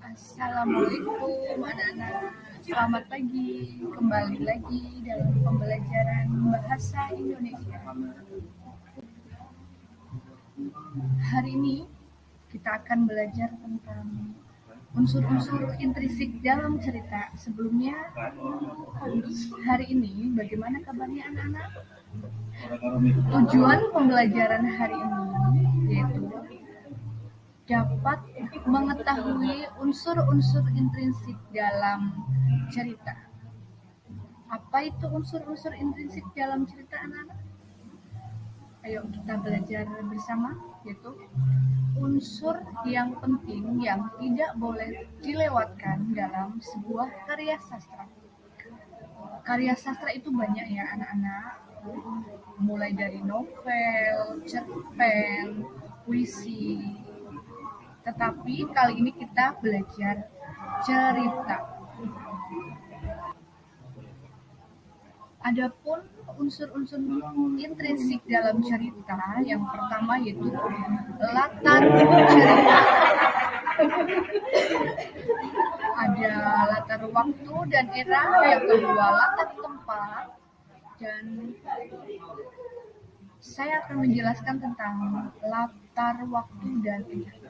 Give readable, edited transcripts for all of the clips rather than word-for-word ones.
Assalamualaikum anak-anak, selamat pagi. Kembali lagi dalam pembelajaran bahasa Indonesia. Hari ini kita akan belajar tentang unsur-unsur intrinsik dalam cerita. Sebelumnya, hari ini bagaimana kabarnya anak-anak? Tujuan pembelajaran hari ini yaitu dapat mengetahui unsur-unsur intrinsik dalam cerita. Apa itu unsur-unsur intrinsik dalam cerita anak-anak? Ayo kita belajar bersama, yaitu unsur yang penting yang tidak boleh dilewatkan dalam sebuah karya sastra. Karya sastra itu banyak ya anak-anak, mulai dari novel, cerpen, puisi. Tetapi kali ini kita belajar cerita. Adapun unsur-unsur intrinsik dalam cerita, yang pertama yaitu latar cerita. Ada latar waktu dan era, yang kedua latar tempat, dan saya akan menjelaskan tentang latar waktu dan era.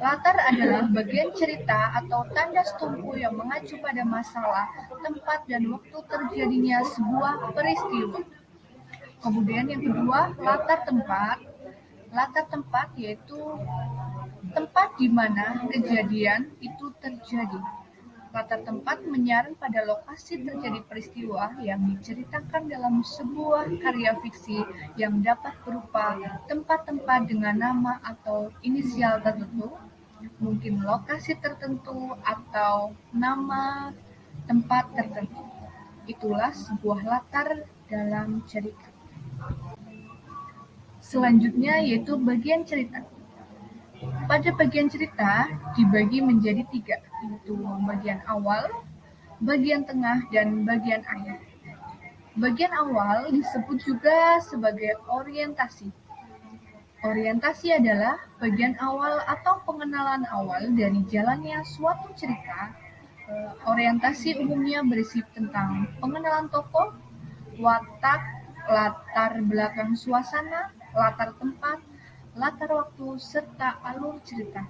Latar adalah bagian cerita atau tanda setumpu yang mengacu pada masalah, tempat, dan waktu terjadinya sebuah peristiwa. Kemudian yang kedua, latar tempat. Latar tempat yaitu tempat di mana kejadian itu terjadi. Latar tempat menyaran pada lokasi terjadi peristiwa yang diceritakan dalam sebuah karya fiksi yang dapat berupa tempat-tempat dengan nama atau inisial tertentu, mungkin lokasi tertentu atau nama tempat tertentu. Itulah sebuah latar dalam cerita. Selanjutnya yaitu bagian cerita. Pada bagian cerita dibagi menjadi 3, yaitu bagian awal, bagian tengah, dan bagian akhir. Bagian awal disebut juga sebagai orientasi. Orientasi adalah bagian awal atau pengenalan awal dari jalannya suatu cerita. Orientasi umumnya berisi tentang pengenalan tokoh, watak, latar belakang suasana, latar tempat, latar waktu, serta alur cerita.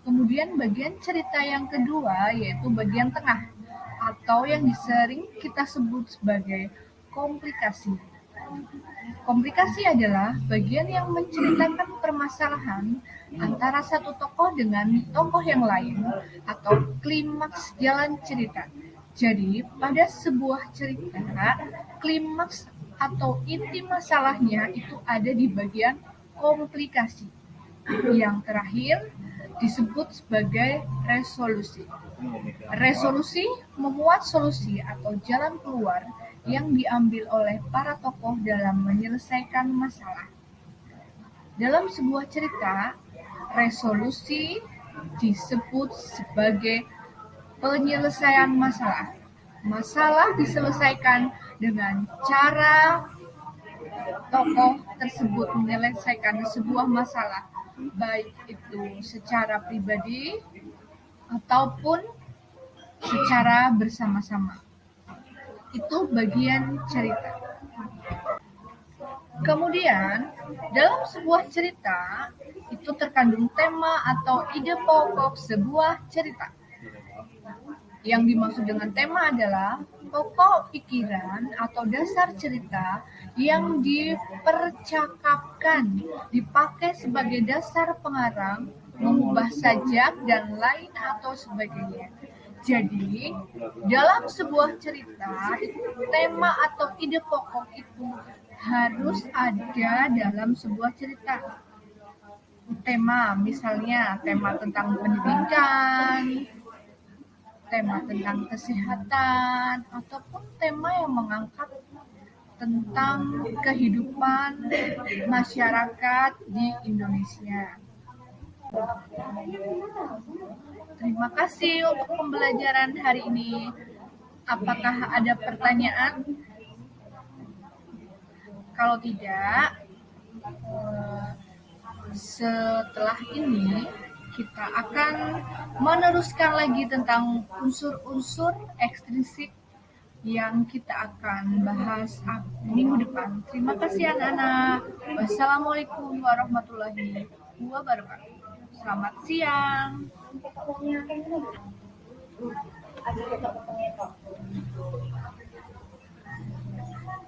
Kemudian bagian cerita yang kedua yaitu bagian tengah, atau yang sering kita sebut sebagai komplikasi. Komplikasi adalah bagian yang menceritakan permasalahan antara satu tokoh dengan tokoh yang lain, atau klimaks jalan cerita. Jadi, pada sebuah cerita, klimaks atau inti masalahnya itu ada di bagian komplikasi. Yang terakhir disebut sebagai resolusi. Resolusi memuat solusi atau jalan keluar yang diambil oleh para tokoh dalam menyelesaikan masalah. Dalam sebuah cerita, resolusi disebut sebagai penyelesaian masalah. Masalah diselesaikan dengan cara tokoh tersebut menyelesaikan sebuah masalah, baik itu secara pribadi ataupun secara bersama-sama. Itu bagian cerita. Kemudian, dalam sebuah cerita itu terkandung tema atau ide pokok sebuah cerita. Yang dimaksud dengan tema adalah pokok pikiran atau dasar cerita yang dipercakapkan, dipakai sebagai dasar pengarang, mengubah sajak, dan lain atau sebagainya. Jadi, dalam sebuah cerita, tema atau ide pokok itu harus ada dalam sebuah cerita. Tema, misalnya tema tentang pendidikan, tema tentang kesehatan, ataupun tema yang mengangkat tentang kehidupan masyarakat di Indonesia. Terima kasih untuk pembelajaran hari ini. Apakah ada pertanyaan? Kalau tidak, Setelah ini, kita akan meneruskan lagi tentang unsur-unsur ekstrinsik yang kita akan bahas minggu depan. Terima kasih anak-anak. Wassalamualaikum warahmatullahi wabarakatuh. Selamat siang.